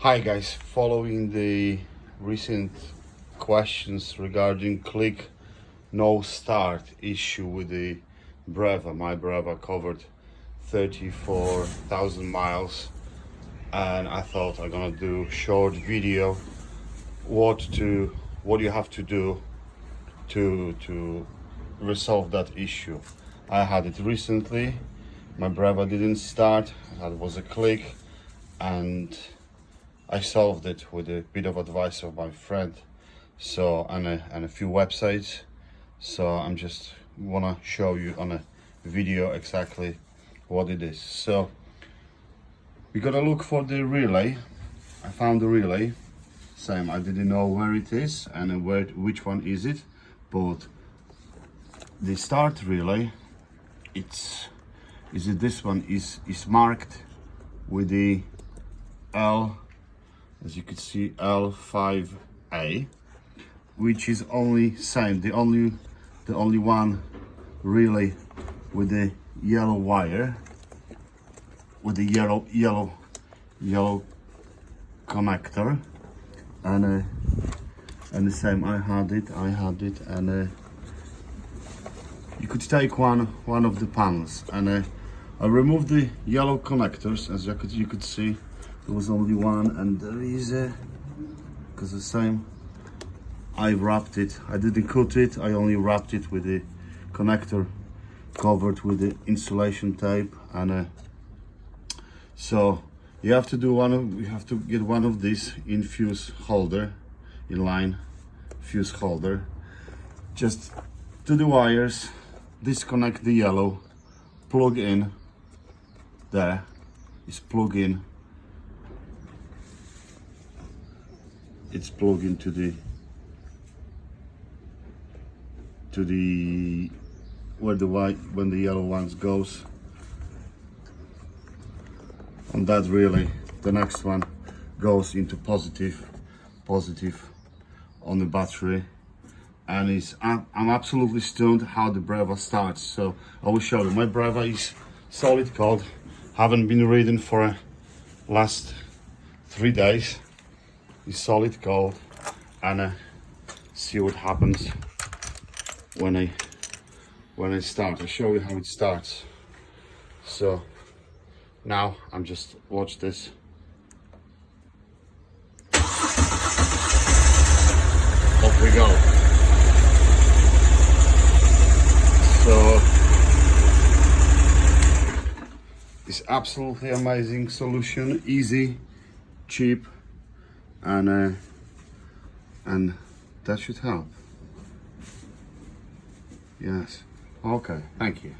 Hi guys, following the recent questions regarding click no start issue with the Breva. My Breva covered 34,000 miles and I thought I'm gonna do short video what you have to do to resolve that issue. I had it recently, my Breva didn't start, that was a click, and I solved it with a bit of advice of my friend, so and a few websites. So I'm just wanna show you on a video exactly what it is. So we gotta look for the relay. I found the relay. Same, I didn't know where it is and which one is it, but the start relay, this one is marked with the L, as you can see, L5A, which is only same, the only one relay with the yellow wire, with the yellow connector, and the same, I had it, and you could take one of the panels, and I removed the yellow connectors. As you could see, there was only one, and there is because the same, I wrapped it, I didn't cut it, I only wrapped it with the connector covered with the insulation tape, and so you have to get one of these in fuse holder, inline fuse holder. Just to the wires, disconnect the yellow, plug in, there is plug in, it's plugged into the where the white, when the yellow ones goes on that relay. The next one goes into positive on the battery, and I'm absolutely stunned how the Breva starts. So I will show you. My Breva is solid cold, haven't been ridden for last 3 days. It's solid cold, and see what happens when I start. I'll show you how it starts. So now I'm just watch this. Off we go. So it's absolutely amazing solution, easy, cheap, and that should help. Yes. Okay, thank you.